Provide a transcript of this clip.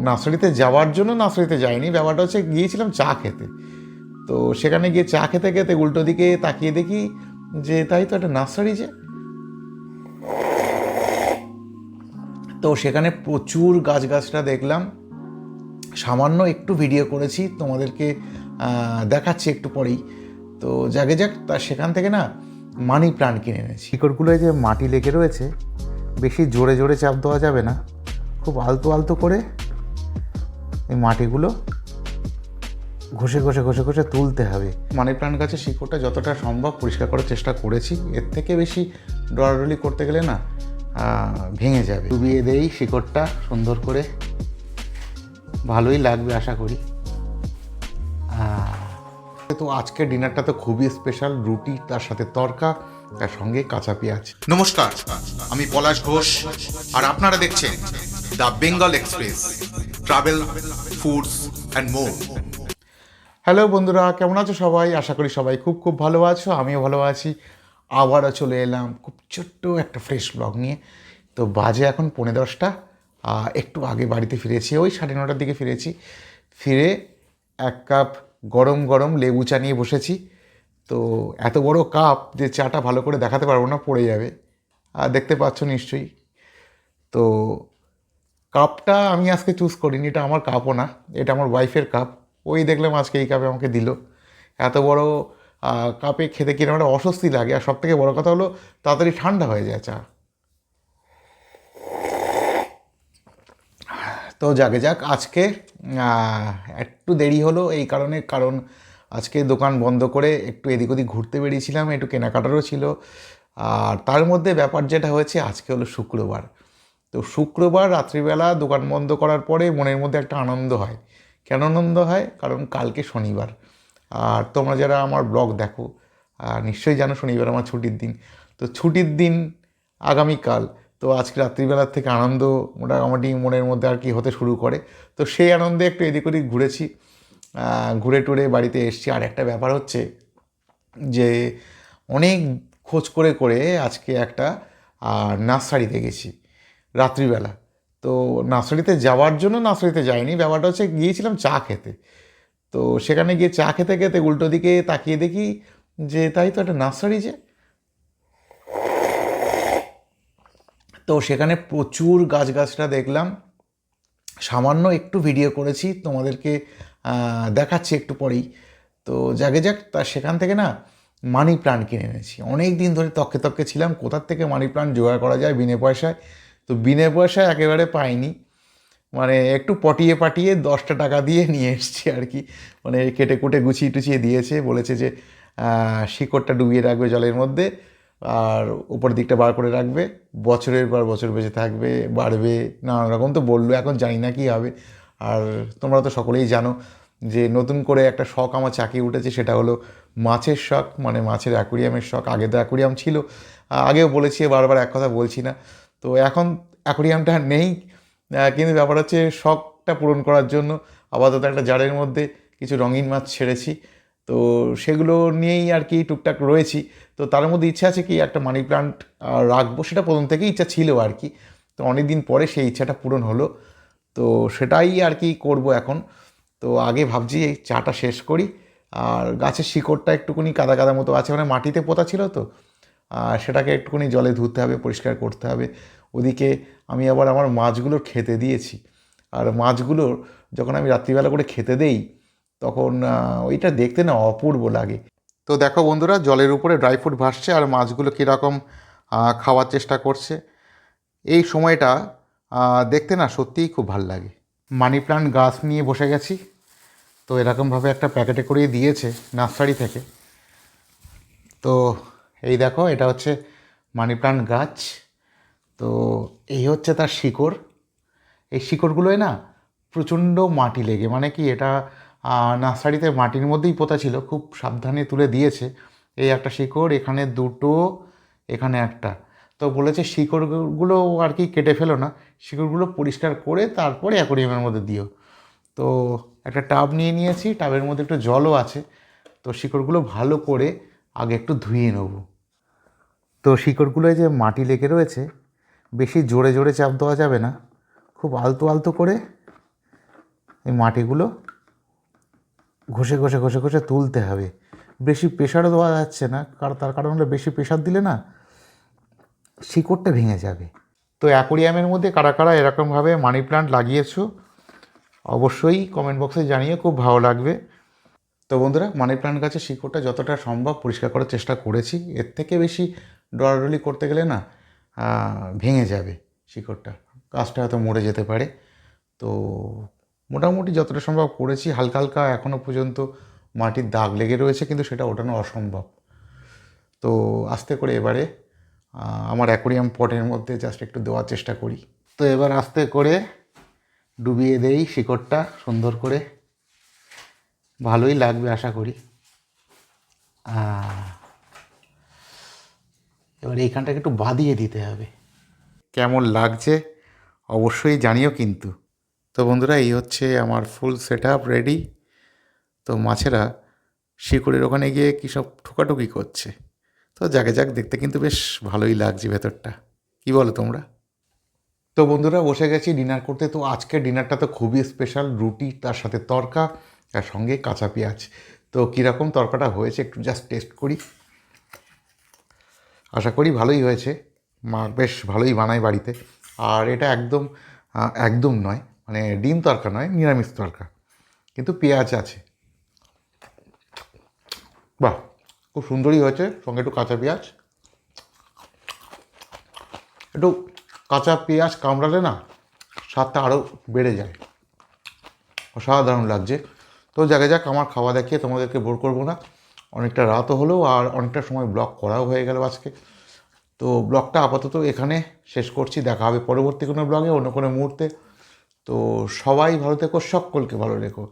নার্সারিতে যাওয়ার জন্য নার্সারিতে যাইনি, ব্যাপারটা হচ্ছে গিয়েছিলাম চা খেতে। তো সেখানে গিয়ে চা খেতে খেতে উল্টো দিকে তাকিয়ে দেখি যে তাই তো একটা নার্সারি যে। তো সেখানে প্রচুর গাছগাছরা দেখলাম, সামান্য একটু ভিডিও করেছি, তোমাদেরকে দেখাচ্ছি একটু পরেই। তো যাকে যাক, তা সেখান থেকে না মানি প্লান্ট কিনে এনেছি। শিকড়গুলোয় যে মাটি লেগে রয়েছে, বেশি জোরে জোরে চাপ দেওয়া যাবে না, খুব আলতো আলতো করে এই মাটিগুলো ঘষে ঘষে ঘষে ঘষে তুলতে হবে। মানি প্লান্ট গাছের শিকড়টা যতটা সম্ভব পরিষ্কার করার চেষ্টা করেছি, এর থেকে বেশি ডরাডরি করতে গেলে না ভেঙে যাবে। ডুবিয়ে দেই শিকড়টা সুন্দর করে, ভালোই লাগবে আশা করি। তো আজকের ডিনারটা তো খুবই স্পেশাল, রুটি তার সাথে তরকা, তার সঙ্গে কাঁচা পেঁয়াজ। নমস্কার, আমি পলাশ ঘোষ, আর আপনারা দেখছেন the Bengal express, travel, foods and more. Hello বন্ধুরা, কেমন আছো সবাই? আশা করি সবাই খুব খুব ভালো আছো, আমিও ভালো আছি। আবারও চলে এলাম খুব ছোট্ট একটা ফ্রেশ ব্লগ নিয়ে। তো বাজে এখন 10:30, একটু আগে বাড়িতে ফিরেছি, ওই 9:30টার দিকে ফিরেছি। ফিরে এক কাপ গরম গরম লেবু চা নিয়ে বসেছি। তো এত বড় কাপ যে চাটা ভালো করে দেখাতে পারবো না, পড়ে যাবে, দেখতে পাচ্ছ নিশ্চয়ই। তো কাপটা আমি আজকে চুজ করিনি, এটা আমার কাপও না, এটা আমার ওয়াইফের কাপ। ওই দেখলাম আজকে এই কাপে আমাকে দিল। এত বড় কাপে খেতে কিরকম একটা অস্বস্তি লাগে, আর সব থেকে বড়ো কথা হলো তাড়াতাড়ি ঠান্ডা হয়ে যায় চা। তো যাকে যাক, আজকে একটু দেরি হলো এই কারণ আজকে দোকান বন্ধ করে একটু এদিক ওদিক ঘুরতে বেরিয়েছিলাম, একটু কেনাকাটারও ছিল। আর তার মধ্যে ব্যাপার যেটা হয়েছে, আজকে হলো শুক্রবার। তো শুক্রবার রাত্রিবেলা দোকান বন্ধ করার পরে মনের মধ্যে একটা আনন্দ হয়। কেন আনন্দ হয়? কারণ কালকে শনিবার। আর তোমরা যারা আমার ব্লগ দেখো নিশ্চয়ই জানো শনিবার আমার ছুটির দিন। তো ছুটির দিন আগামীকাল, তো আজকে রাত্রিবেলার থেকে আনন্দ মোটামুটি মনের মধ্যে আর কি হতে শুরু করে। তো সেই আনন্দে একটু এদিক ওদিক ঘুরেছি, ঘুরে টুরে বাড়িতে এসেছি। আর একটা ব্যাপার হচ্ছে যে অনেক খোঁজ করে করে আজকে একটা নার্সারিতে গেছি রাত্রিবেলা। তো নার্সারিতে যাওয়ার জন্য নার্সারিতে যাইনি, ব্যাপারটা হচ্ছে গিয়েছিলাম চা খেতে। তো সেখানে গিয়ে চা খেতে খেতে উল্টো দিকে তাকিয়ে দেখি যে তাই তো একটা নার্সারি যে। তো সেখানে প্রচুর গাছগাছরা দেখলাম, সামান্য একটু ভিডিও করেছি, তোমাদেরকে দেখাচ্ছি একটু পরেই। তো যাকে যাক, তা সেখান থেকে না মানি প্লান্ট কিনে এনেছি। অনেক দিন ধরে তককে তককে ছিলাম কোথার থেকে মানি প্লান্ট জোগাড় করা যায় বিনে পয়সায়। তো বিনে পয়সায় একেবারে পাইনি, মানে একটু পটিয়ে পাটিয়ে 10টা টাকা দিয়ে নিয়ে এসেছি আর কি। মানে কেটে কুটে গুছিয়ে টুছিয়ে দিয়েছে, বলেছে যে শিকড়টা ডুবিয়ে রাখবে জলের মধ্যে, আর উপর দিকটা বার করে রাখবে, বছরের পর বছর বেঁচে থাকবে, বাড়বে, নানান রকম তো বললো। এখন জানি না কী হবে। আর তোমরা তো সকলেই জানো যে নতুন করে একটা শখ আমার চাকিয়ে উঠেছে, সেটা হলো মাছের শখ, মানে মাছের অ্যাকুরিয়ামের শখ। আগে তো অ্যাকুরিয়াম ছিল, আগেও বলেছি, বারবার এক কথা বলছি না। তো এখন অ্যাকুরিয়ামটা নেই, কিন্তু ব্যাপার হচ্ছে শখটা পূরণ করার জন্য আপাতত একটা জারের মধ্যে কিছু রঙিন মাছ ছেড়েছি। তো সেগুলো নিয়েই আর কি টুকটাক রয়েছি। তো তার মধ্যে ইচ্ছা আছে কি একটা মানি প্লান্ট রাখবো, সেটা প্রথম থেকেই ইচ্ছা ছিল আর কি। তো অনেক দিন পরে সেই ইচ্ছাটা পূরণ হলো, তো সেটাই আর কি করব এখন। তো আগে ভাবছি এই চাটা শেষ করি। আর গাছের শিকড়টা একটুখানি কাদা কাদা মতো আছে, মানে মাটিতে পোতা ছিল তো, সেটাকে একটুখানি জলে ধুতে হবে, পরিষ্কার করতে হবে। ওদিকে আমি আবার আমার মাছগুলোর খেতে দিয়েছি। আর মাছগুলোর যখন আমি রাত্রিবেলা করে খেতে দেই, তখন ওইটা দেখতে না অপূর্ব লাগে। তো দেখো বন্ধুরা, জলের উপরে ড্রাই ফ্রুট ভাসছে আর মাছগুলো কীরকম খাওয়ার চেষ্টা করছে। এই সময়টা দেখতে না সত্যিই খুব ভাল লাগে। মানি প্লান্ট গাছ নিয়ে বসে গেছি। তো এরকমভাবে একটা প্যাকেটে করিয়ে দিয়েছে নার্সারি থেকে। তো এই দেখো, এটা হচ্ছে মানি প্লান্ট গাছ। তো এই হচ্ছে তার শিকড়। এই শিকড়গুলোয় না প্রচণ্ড মাটি লেগে, মানে কি এটা নার্সারিতে মাটির মধ্যেই পোতা ছিল, খুব সাবধানে তুলে দিয়েছে। এই একটা শিকড়, এখানে দুটো, এখানে একটা। তো বলেছে শিকড়গুলো আর কি কেটে ফেলো না, শিকড়গুলো পরিষ্কার করে তারপরে অ্যাকোরিয়ামের মধ্যে দিও। তো একটা টাব নিয়ে নিয়েছি, টাবের মধ্যে একটু জলও আছে। তো শিকড়গুলো ভালো করে আগে একটু ধুয়ে নেব। তো শিকড়গুলোয় যে মাটি লেগে রয়েছে, বেশি জোরে জোরে চাপ দেওয়া যাবে না, খুব আলতো আলতো করে এই মাটিগুলো ঘষে ঘষে ঘষে ঘষে তুলতে হবে। বেশি প্রেশারও দেওয়া যাচ্ছে না, কারণ তার কারণ হলো বেশি প্রেশার দিলে না শিকড়টা ভেঙে যাবে। তো অ্যাকোরিয়ামের মধ্যে কারা কারা এরকমভাবে মানি প্লান্ট লাগিয়েছো অবশ্যই কমেন্ট বক্সে জানিয়ে, খুব ভালো লাগবে। তো বন্ধুরা, মানি প্লান্ট গাছের শিকড়টা যতটা সম্ভব পরিষ্কার করার চেষ্টা করেছি। এর থেকে বেশি ডরাডরি করতে গেলে না ভেঙে যাবে শিকড়টা, গাছটা হয়তো মরে যেতে পারে। তো মোটামুটি যতটা সম্ভব করেছি। হালকা হালকা এখনও পর্যন্ত মাটির দাগ লেগে রয়েছে, কিন্তু সেটা ওঠানো অসম্ভব। তো আস্তে করে এবারে আমার অ্যাকোরিয়াম পটের মধ্যে জাস্ট একটু দেওয়ার চেষ্টা করি। তো এবার আস্তে করে ডুবিয়ে দেই শিকড়টা সুন্দর করে, ভালোই লাগবে আশা করি। এবার এইখানটাকে একটু বাদিয়ে দিতে হবে। কেমন লাগছে অবশ্যই জানিও কিন্তু। তো বন্ধুরা, এই হচ্ছে আমার ফুল সেট আপ রেডি। তো মাছেরা শিকড়ের ওখানে গিয়ে কী সব ঠোকাঠুকি করছে। তো যাকে যাক, দেখতে কিন্তু বেশ ভালোই লাগছে ভেতরটা। কি বলো তোমরা? তো বন্ধুরা, বসে গেছি ডিনার করতে। তো আজকের ডিনারটা তো খুবই স্পেশাল, রুটি তার সাথে তড়কা তার সঙ্গে কাঁচা পেঁয়াজ। তো কীরকম তড়কাটা হয়েছে একটু জাস্ট টেস্ট করি। আশা করি ভালোই হয়েছে। মা বেশ ভালোই বানায় বাড়িতে। আর এটা একদম একদম নয়, মানে ডিম তড়কা নয়, নিরামিষ তড়কা, কিন্তু পেঁয়াজ আছে। বাহ, খুব সুন্দরই হয়েছে। সঙ্গে একটু কাঁচা পেঁয়াজ, একটু কাঁচা পেঁয়াজ কামড়ালে না স্বাদটা আরও বেড়ে যায়। অসাধারণ লাগছে। তো যাকে যাক, আমার খাওয়া দেখিয়ে তোমাদেরকে বোর করবো না। অনেকটা রাতও হলো আর অনেকটা সময় ব্লগ করাও হয়ে গেল আজকে। তো ব্লগটা আপাতত এখানে শেষ করছি। দেখা হবে পরবর্তী কোনো ব্লগে, অন্য কোনো মুহূর্তে। তো সবাই ভালো থেকো, সকলকে ভালো রেখো।